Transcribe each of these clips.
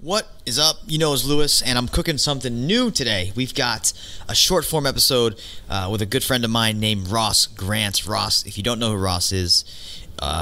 What is up? You know, it's Lewis, and I'm cooking something new today. We've got a short form episode with a good friend of mine named Ross Grant. Ross, if you don't know who Ross is,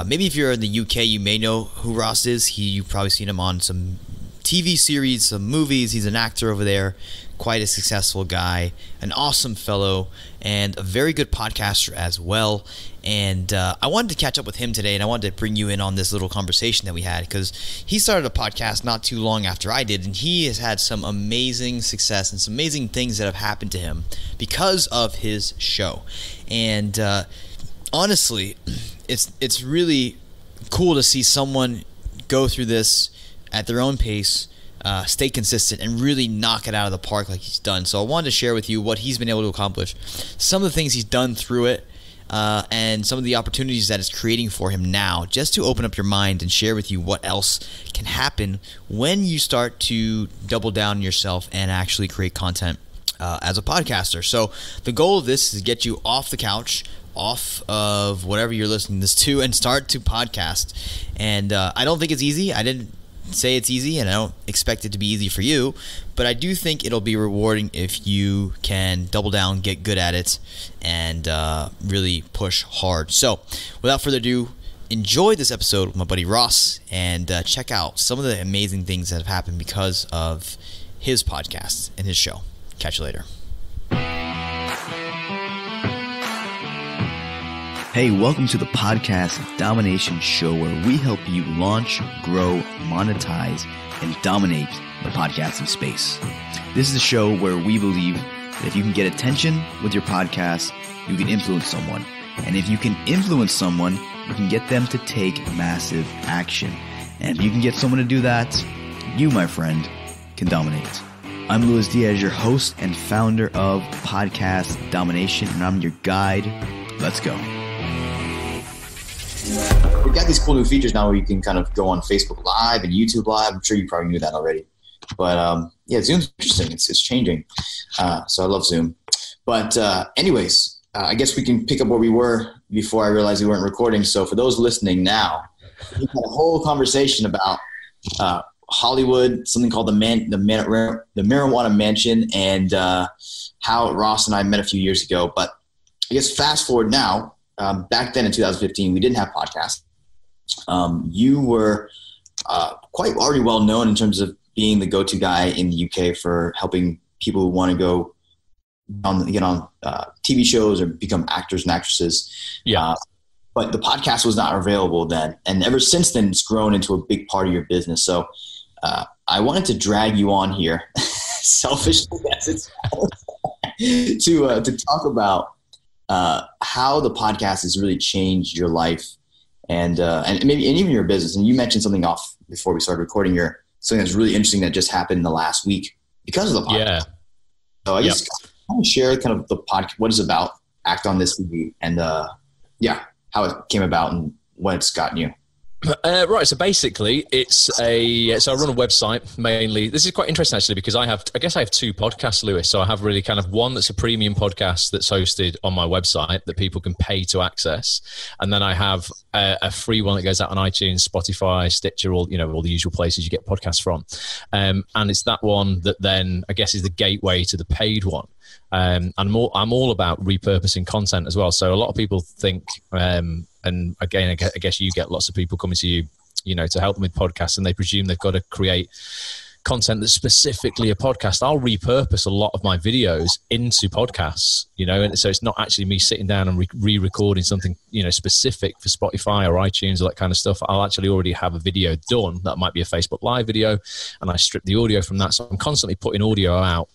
maybe if you're in the UK, you may know who Ross is. You've probably seen him on some TV series, some movies. He's an actor over there, quite a successful guy, an awesome fellow, and a very good podcaster as well. And I wanted to catch up with him today, and I wanted to bring you in on this little conversation that we had, because he started a podcast not too long after I did, and he has had some amazing success and some amazing things that have happened to him because of his show. And honestly, it's really cool to see someone go through this at their own pace, stay consistent, and really knock it out of the park like he's done. So I wanted to share with you what he's been able to accomplish, some of the things he's done through it, and some of the opportunities that it's creating for him now, just to open up your mind and share with you what else can happen when you start to double down on yourself and actually create content as a podcaster. So the goal of this is to get you off the couch, off of whatever you're listening to this to, and start to podcast. And I don't think it's easy. I didn't say it's easy, and I don't expect it to be easy for you, but I do think it'll be rewarding if you can double down, get good at it, and really push hard. So without further ado, enjoy this episode with my buddy Ross, and check out some of the amazing things that have happened because of his podcast and his show. Catch you later. Hey, welcome to the Podcast Domination Show, where we help you launch, grow, monetize, and dominate the podcasting space. This is a show where we believe that if you can get attention with your podcast, you can influence someone. And if you can influence someone, you can get them to take massive action. And if you can get someone to do that, you, my friend, can dominate. I'm Luis Diaz, your host and founder of Podcast Domination, and I'm your guide. Let's go. We've got these cool new features now where you can kind of go on Facebook Live and YouTube Live. I'm sure you probably knew that already. But yeah, Zoom's interesting. It's changing. So I love Zoom. But anyways, I guess we can pick up where we were before I realized we weren't recording. So for those listening now, we had a whole conversation about Hollywood, something called the Marijuana Mansion, and how Ross and I met a few years ago. But I guess fast forward now, back then in 2015, we didn't have podcasts. You were quite already well known in terms of being the go-to guy in the UK for helping people who want to go get on TV shows or become actors and actresses. Yeah. But the podcast was not available then. And ever since then, it's grown into a big part of your business. So I wanted to drag you on here, selfishly as it sounds, to talk about how the podcast has really changed your life and even your business. And you mentioned something off before we started recording here, something that's really interesting that just happened in the last week because of the podcast. Yeah. So I just want to share kind of the podcast, what it's about, AxOnThis TV, and how it came about and what it's gotten you. Right, so basically so I run a website mainly. This is quite interesting actually, because I guess I have two podcasts, Lewis. So I have really kind of one that's a premium podcast that's hosted on my website that people can pay to access, and then I have a free one that goes out on iTunes, Spotify, Stitcher, all the usual places you get podcasts from, and it's that one that then I guess is the gateway to the paid one. And I'm all about repurposing content as well. So a lot of people think, and again, I guess you get lots of people coming to you, to help them with podcasts, and they presume they've got to create content that's specifically a podcast. I'll repurpose a lot of my videos into podcasts, and so it's not actually me sitting down and re-recording something, specific for Spotify or iTunes or that kind of stuff. I'll actually already have a video done that might be a Facebook Live video, and I strip the audio from that. So I'm constantly putting audio out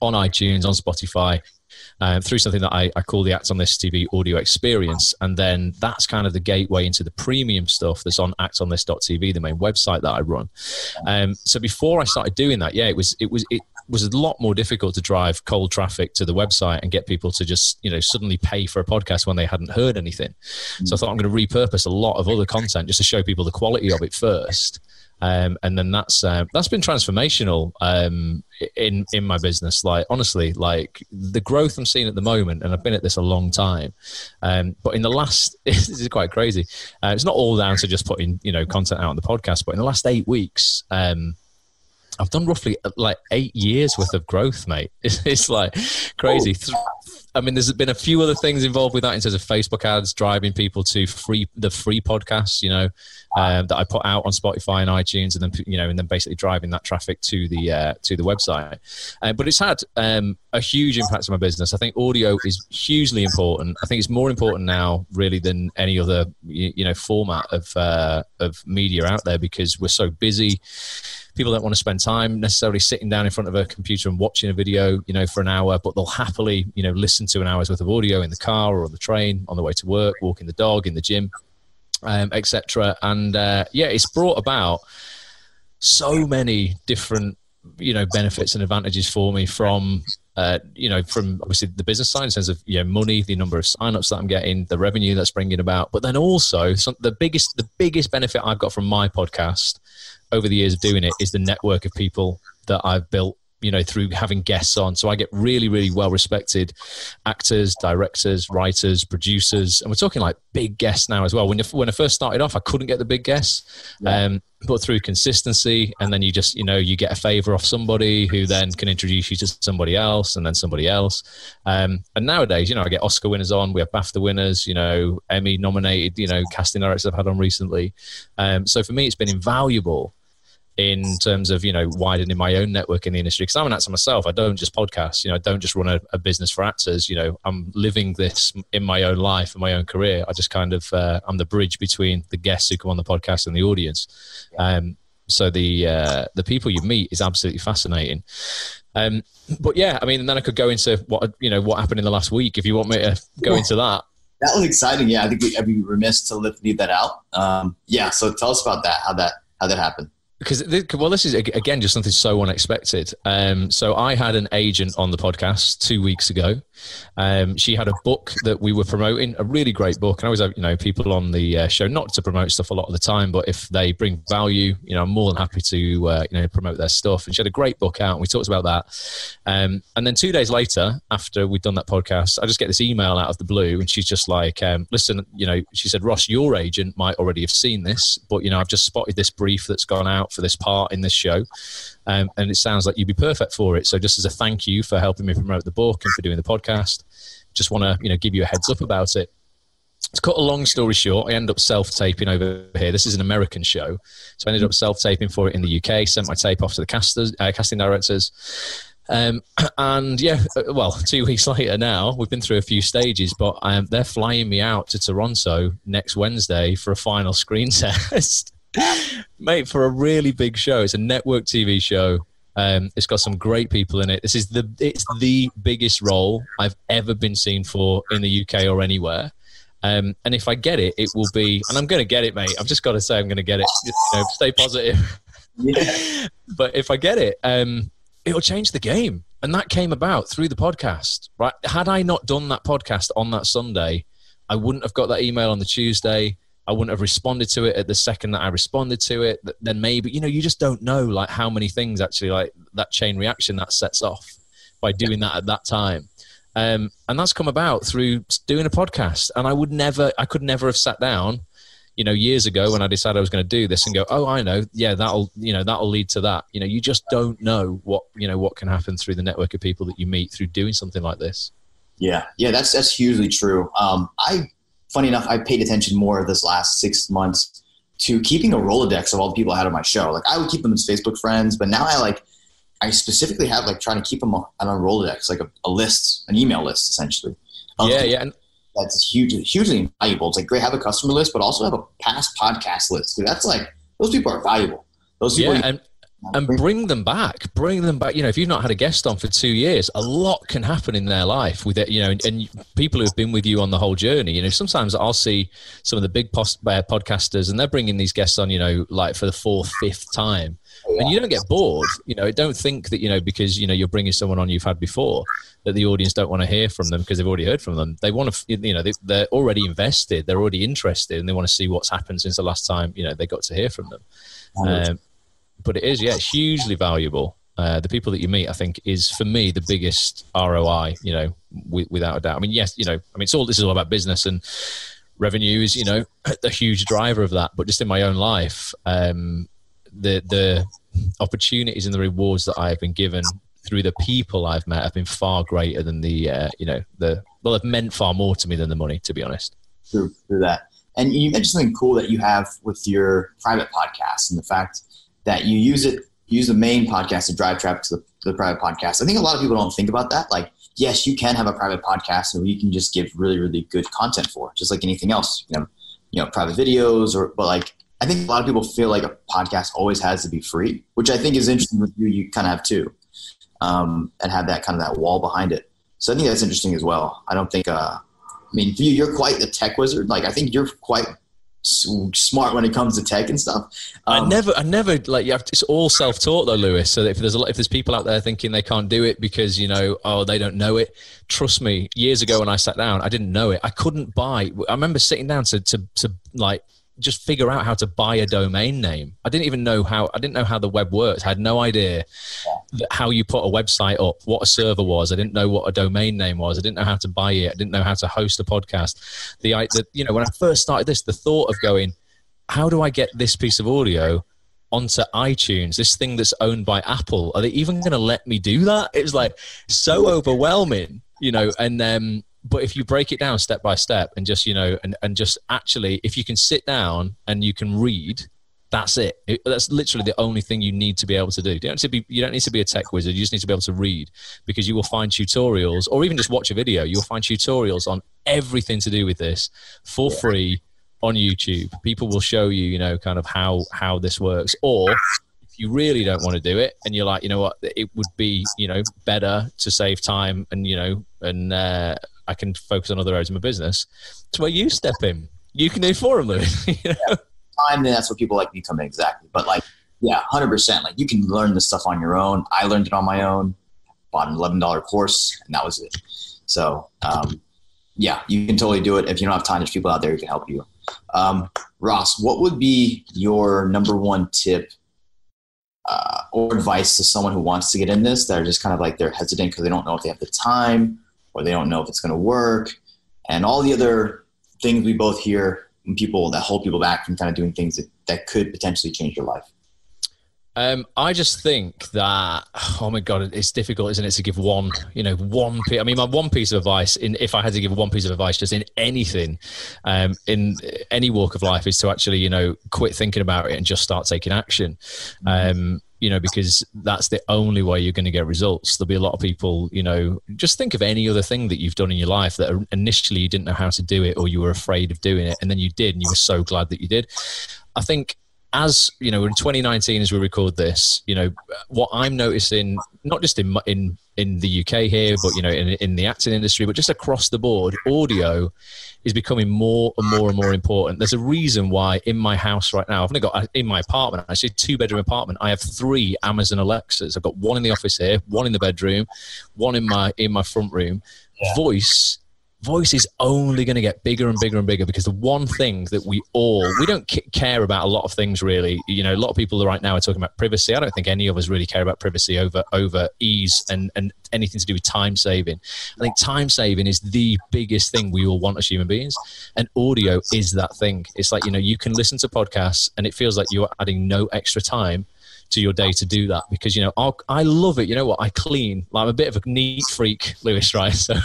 on iTunes, on Spotify, through something that I call the AxOnThis TV audio experience. And then that's kind of the gateway into the premium stuff that's on AxOnThis.tv, the main website that I run. So before I started doing that, it was a lot more difficult to drive cold traffic to the website and get people to just, suddenly pay for a podcast when they hadn't heard anything. So I thought I'm going to repurpose a lot of other content just to show people the quality of it first. And then that's been transformational in my business. Like, honestly, like the growth I'm seeing at the moment, and I've been at this a long time, but in the last, this is quite crazy. It's not all down to just putting, content out on the podcast, but in the last 8 weeks, I've done roughly like 8 years worth of growth, mate. It's like crazy. I mean, there's been a few other things involved with that in terms of Facebook ads, driving people to the free podcasts, that I put out on Spotify and iTunes, and then basically driving that traffic to the website. But it's had a huge impact on my business. I think audio is hugely important. I think it's more important now, really, than any other format of media out there, because we're so busy. People don't want to spend time necessarily sitting down in front of a computer and watching a video, for an hour, but they'll happily, listen to an hour's worth of audio in the car or on the train, on the way to work, walking the dog, in the gym, etc. And it's brought about so many different, benefits and advantages for me from obviously the business side in terms of money, the number of signups that I'm getting, the revenue that's bringing about, but then also the biggest benefit I've got from my podcast over the years of doing it is the network of people that I've built, through having guests on. So I get really, really well-respected actors, directors, writers, producers, and we're talking like big guests now as well. When I first started off, I couldn't get the big guests, but through consistency, and then you just, you get a favor off somebody who then can introduce you to somebody else, and then somebody else. And nowadays, I get Oscar winners on, we have BAFTA winners, Emmy nominated, casting directors I've had on recently. So for me, it's been invaluable in terms of, widening my own network in the industry. Because I'm an actor myself. I don't just podcast, I don't just run a business for actors. I'm living this in my own life and my own career. I just kind of, I'm the bridge between the guests who come on the podcast and the audience. So the people you meet is absolutely fascinating. But yeah, I mean, and then I could go into what happened in the last week, if you want me to go into that. That was exciting. Yeah, I think I'd be remiss to leave that out. So tell us about that, how that happened. Because, this is, again, just something so unexpected. So I had an agent on the podcast 2 weeks ago. She had a book that we were promoting, a really great book. And I always have, people on the show, not to promote stuff a lot of the time, but if they bring value, I'm more than happy to, promote their stuff. And she had a great book out, and we talked about that. And then 2 days later, after we'd done that podcast, I just get this email out of the blue, and she's just like, listen, she said, Ross, your agent might already have seen this, but, I've just spotted this brief that's gone out for this part in this show, and it sounds like you'd be perfect for it. So just as a thank you for helping me promote the book and for doing the podcast, just want to give you a heads up about it. To cut a long story short, I ended up self-taping over here. This is an American show, so I ended up self-taping for it in the UK, sent my tape off to the casting directors, and 2 weeks later now, we've been through a few stages, but they're flying me out to Toronto next Wednesday for a final screen test. Mate, for a really big show. It's a network TV show. It's got some great people in it. It's the biggest role I've ever been seen for in the UK or anywhere. And if I get it, it will be, and I'm going to get it, mate. I've just got to say I'm going to get it. Stay positive. Yeah. But if I get it, it'll change the game. And that came about through the podcast, right? Had I not done that podcast on that Sunday, I wouldn't have got that email on the Tuesday. I wouldn't have responded to it at the second that I responded to it. Then maybe, you just don't know like how many things actually, like that chain reaction that sets off by doing that at that time. And that's come about through doing a podcast. And I could never have sat down, years ago when I decided I was going to do this and go, oh, I know. Yeah, that'll lead to that. You just don't know what can happen through the network of people that you meet through doing something like this. Yeah. Yeah. That's hugely true. Funny enough, I paid attention more this last 6 months to keeping a Rolodex of all the people I had on my show. Like I would keep them as Facebook friends, but now I specifically have trying to keep them on a Rolodex, like a list, an email list essentially. Yeah. And that's hugely valuable. It's like great, have a customer list, but also have a past podcast list. That's those people are valuable. Those people. Yeah, and bring them back. If you've not had a guest on for 2 years, a lot can happen in their life with it, and people who've been with you on the whole journey. Sometimes I'll see some of the big podcasters and they're bringing these guests on, like for the 4th, 5th time. Yeah. And you don't get bored. Don't think that, because, you're bringing someone on you've had before, that the audience don't want to hear from them because they've already heard from them. They want to, they're already invested. They're already interested, and they want to see what's happened since the last time, they got to hear from them. But it is, it's hugely valuable. The people that you meet, I think, is for me the biggest ROI. Without a doubt. I mean, yes, this is all about business, and revenue is, a huge driver of that. But just in my own life, the opportunities and the rewards that I have been given through the people I've met have been far greater than have meant far more to me than the money, to be honest. Through that. And you mentioned something cool that you have with your private podcast and the fact that you use the main podcast to drive traffic to the private podcast. I think a lot of people don't think about that. Like, yes, you can have a private podcast and you can just give really, really good content for it, just like anything else, private videos but like, I think a lot of people feel like a podcast always has to be free, which I think is interesting with you. You kind of have too, and have that kind of that wall behind it. So I think that's interesting as well. I don't think, for you, you're quite the tech wizard. Like, I think you're quite smart when it comes to tech and stuff. I never like it's all self-taught though, Lewis. So if there's people out there thinking they can't do it because they don't know it, trust me. Years ago when I sat down, I didn't know it. I couldn't buy. I remember sitting down to like just figure out how to buy a domain name. I didn't know how the web works. I had no idea how you put a website up, what a server was. I didn't know what a domain name was. I didn't know how to buy it. I didn't know how to host a podcast. When I first started this, the thought of going, how do I get this piece of audio onto iTunes, this thing that's owned by Apple? Are they even going to let me do that? It was like so overwhelming, but if you break it down step by step and just, and just actually, if you can sit down and you can read, that's it. That's literally the only thing you need to be able to do. You don't need to be a tech wizard. You just need to be able to read, because you will find tutorials, or even just watch a video. You'll find tutorials on everything to do with this for free on YouTube. People will show you, kind of how this works. Or if you really don't want to do it and you're like, you know what, it would be, better to save time and I can focus on other areas of my business. It's where you step in. You can do it for them, Louis. Time, then that's where people like me come in, exactly. But 100%. Like, you can learn this stuff on your own. I learned it on my own. Bought an $11 course, and that was it. So, you can totally do it. If you don't have time, there's people out there who can help you. Ross, what would be your number one tip or advice to someone who wants to get in this, that are just kind of like they're hesitant because they don't know if they have the time, or they don't know if it's going to work, and all the other things we both hear from people that hold people back from kind of doing things that could potentially change your life? I just think that, oh my God, it's difficult, isn't it, to give one my one piece of advice, if I had to give one piece of advice just in anything, in any walk of life, is to actually, quit thinking about it and just start taking action. Because that's the only way you're going to get results. There'll be a lot of people, just think of any other thing that you've done in your life that initially you didn't know how to do it, or you were afraid of doing it, and then you did, and you were so glad that you did. I think, as in 2019, as we record this, what I'm noticing, not just in the UK here, but in the acting industry, but just across the board, audio is becoming more and more and more important. There's a reason why in my house right now, I've only got, in my apartment, actually 2-bedroom apartment, I have 3 Amazon Alexas. I've got one in the office here, one in the bedroom, one in my front room. Yeah. Voice is only going to get bigger and bigger and bigger, because the one thing that we don't care about a lot of things, really. A lot of people right now are talking about privacy. I don't think any of us really care about privacy over ease and anything to do with time saving. I think time saving is the biggest thing we all want as human beings, and audio is that thing. It's like, you can listen to podcasts and it feels like you're adding no extra time to your day to do that, because I love it. I clean. Like, I'm a bit of a neat freak, Lewis, right? So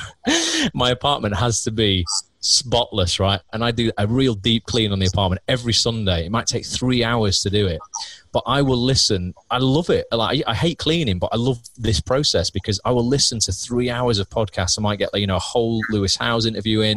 my apartment has to be spotless, right? And I do a real deep clean on the apartment every Sunday. It might take 3 hours to do it, but I will listen. I love it. Like, I hate cleaning, but I love this process, because I will listen to 3 hours of podcasts. I might get a whole Lewis Howes interview in.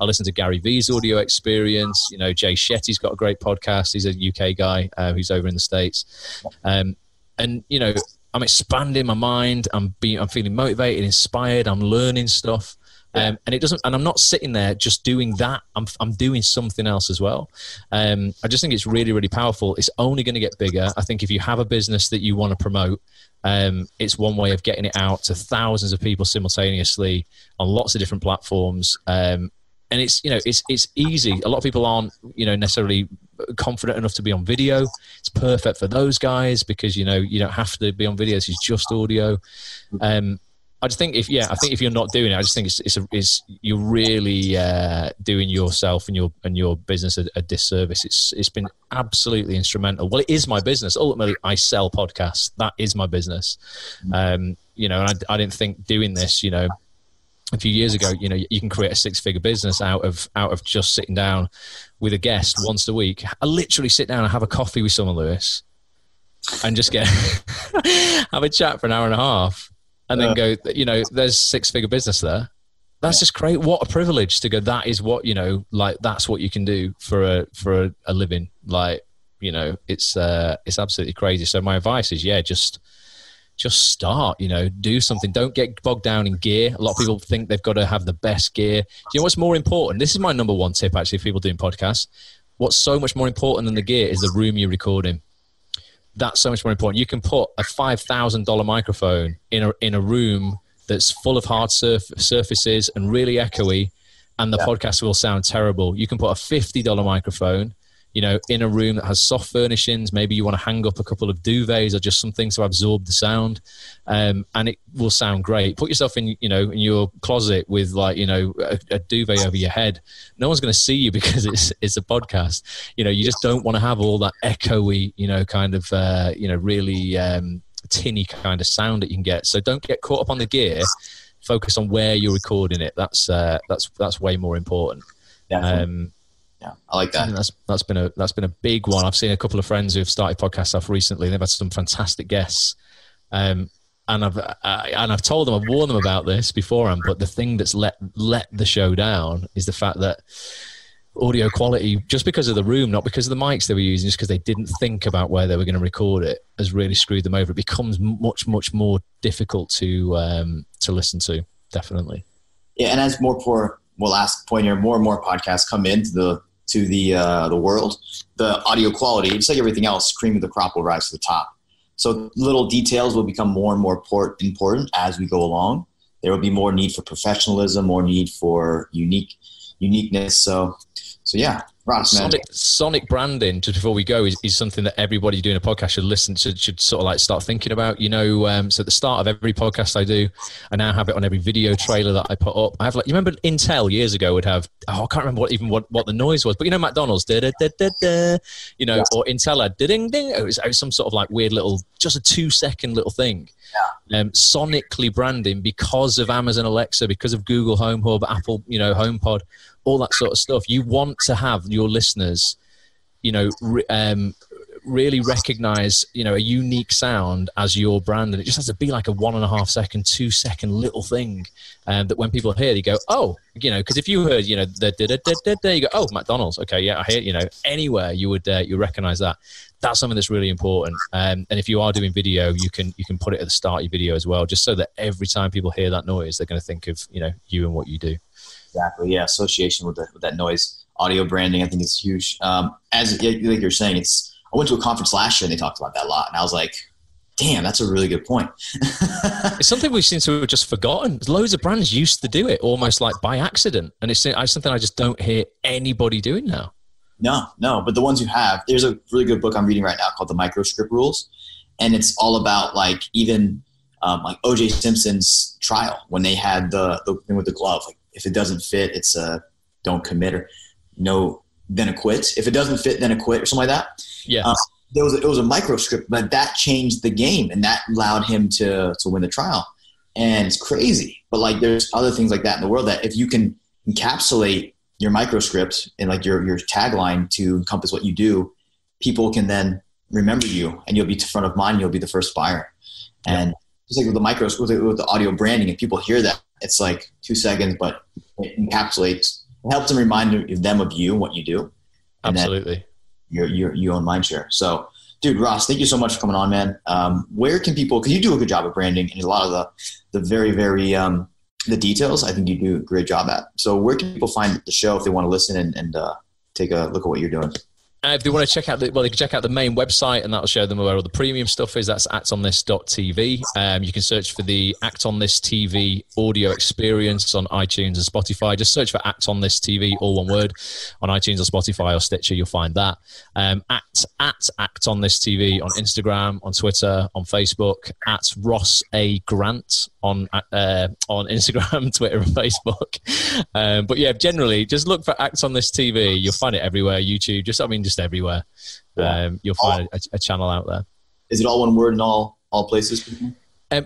I listen to Gary Vee's audio experience. Jay Shetty's got a great podcast. He's a UK guy who's over in the States. And I'm expanding my mind. I'm feeling motivated, inspired. I'm learning stuff. And I'm not sitting there just doing that. I'm doing something else as well. I just think it's really, really powerful. It's only going to get bigger. I think if you have a business that you want to promote, it's one way of getting it out to thousands of people simultaneously on lots of different platforms. And it's easy. A lot of people aren't, necessarily confident enough to be on video. It's perfect for those guys, because, you don't have to be on video. This is just audio. I just think if you're not doing it, I just think it's you're really doing yourself and your business a disservice. It's been absolutely instrumental. Well, it is my business. Ultimately, I sell podcasts. That is my business. And I didn't think doing this, a few years ago, you can create a 6-figure business out of just sitting down with a guest once a week. I literally sit down and have a coffee with someone, Lewis, and just have a chat for an hour and a half, and then go, there's 6-figure business there. That's just great. What a privilege to go. That is what, that's what you can do for a living. It's absolutely crazy. So my advice is, just start, do something. Don't get bogged down in gear. A lot of people think they've got to have the best gear. Do you know what's more important? This is my number one tip, actually, for people doing podcasts. What's so much more important than the gear is the room you're recording. That's so much more important. You can put a $5,000 microphone in a room that's full of hard surfaces and really echoey, and the podcast will sound terrible. You can put a $50 microphone in a room that has soft furnishings. Maybe you want to hang up a couple of duvets or just some things to absorb the sound, and it will sound great. Put yourself in your closet with a duvet over your head. No one's going to see you because it's a podcast. You just don't want to have all that echoey, really tinny kind of sound that you can get. So don't get caught up on the gear. Focus on where you're recording it. That's way more important. Definitely. Yeah, I like that. That's been a big one. I've seen a couple of friends who've started podcasts off recently. They've had some fantastic guests, and I've told them, I've warned them about this beforehand. But the thing that's let the show down is the fact that audio quality, just because of the room, not because of the mics they were using, just because they didn't think about where they were going to record it, has really screwed them over. It becomes much more difficult to listen to. Definitely. Yeah, and as last point here, more and more podcasts come into the world, the audio quality, just like everything else, cream of the crop will rise to the top. So little details will become more and more important as we go along. There will be more need for professionalism, more need for uniqueness. So yeah, Ross, man. Sonic branding, just before we go, is something that everybody doing a podcast should sort of start thinking about. So at the start of every podcast I do, I now have it on every video trailer that I put up. I have you remember Intel years ago would have, I can't remember what the noise was, but McDonald's, or Intel had ding ding. It was some sort of weird little, just a 2-second little thing. Sonically branding, because of Amazon Alexa, because of Google Home Hub, Apple, HomePod, all that sort of stuff. You want to have your listeners, really recognize, a unique sound as your brand. And it just has to be like a 1.5 second, 2-second little thing. That when people hear, they go, oh, because if you heard, you go, oh, McDonald's. Okay. Yeah. I hear, anywhere you would, you recognize that. That's something that's really important. And if you are doing video, you can put it at the start of your video as well, just so that every time people hear that noise, they're going to think of, you and what you do. Exactly. Yeah. Association with that noise, audio branding, I think it's huge. As like you're saying, I went to a conference last year and they talked about that a lot. And I was like, damn, that's a really good point. It's something we seem to have just forgotten. Loads of brands used to do it almost like by accident. And it's something I just don't hear anybody doing now. No. But the ones who have, there's a really good book I'm reading right now called The Microscript Rules. And it's all about even O.J. Simpson's trial when they had the thing with the glove. If it doesn't fit, it's don't commit, or then acquit. If it doesn't fit, then acquit, or something like that. Yeah. It was a microscript, but that changed the game, and that allowed him to win the trial. And it's crazy. But there's other things like that in the world that if you can encapsulate your microscript and your tagline to encompass what you do, people can then remember you, and you'll be front of mind. You'll be the first buyer. And just like with the microscript, with the audio branding, if people hear that, it's 2 seconds, but it encapsulates, it helps them remind them of you and what you do. And absolutely. Your own mind share. So, dude, Ross, thank you so much for coming on, man. Where can people, because you do a good job of branding and a lot of the very, very, the details, I think you do a great job at. So where can people find the show if they want to listen and take a look at what you're doing? If they want to check out they can check out the main website, and that'll show them where all the premium stuff is. That's AxOnThis.tv. You can search for the AxOnThis TV audio experience on iTunes and Spotify. Just search for AxOnThis TV, all one word, on iTunes or Spotify or Stitcher. You'll find that. At AxOnThis TV on Instagram, on Twitter, on Facebook. At Ross A. Grant on Instagram, Twitter, and Facebook. But yeah, generally, just look for AxOnThis TV. You'll find it everywhere. YouTube, just everywhere. Yeah. You'll find a channel out there. Is it all one word in all places?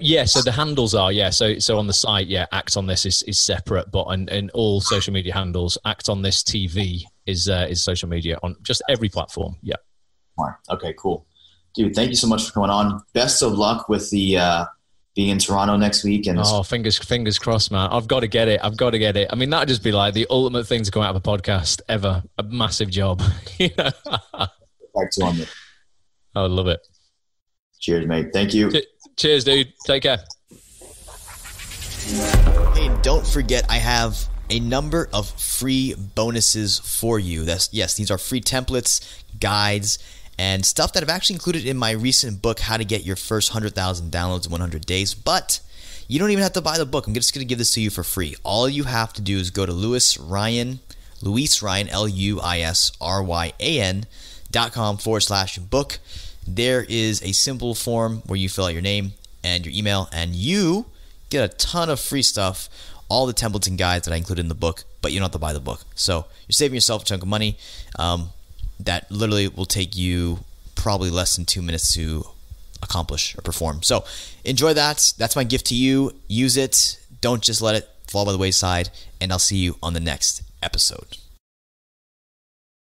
Yeah, so the handles are, so on the site, AxOnThis is separate, but in all social media handles, AxOnThis TV is social media on just every platform. Yeah. Okay, cool. Dude, thank you so much for coming on. Best of luck with the being in Toronto next week. And fingers crossed, man. I've got to get it. I mean, that'd just be like the ultimate thing to come out of a podcast ever. A massive job. You know? Back to on it. I would love it. Cheers, mate. Thank you. Cheers, dude. Take care. Hey, don't forget, I have a number of free bonuses for you. These are free templates, guides, and stuff that I've actually included in my recent book, How to Get Your First 100,000 Downloads in 100 Days. But you don't even have to buy the book. I'm just going to give this to you for free. All you have to do is go to LuisRyan, LuisRyan.com/book. There is a simple form where you fill out your name and your email, and you get a ton of free stuff, all the templates and guides that I included in the book, but you don't have to buy the book. So you're saving yourself a chunk of money. That literally will take you probably less than 2 minutes to accomplish or perform. So enjoy that. That's my gift to you. Use it. Don't just let it fall by the wayside. And I'll see you on the next episode.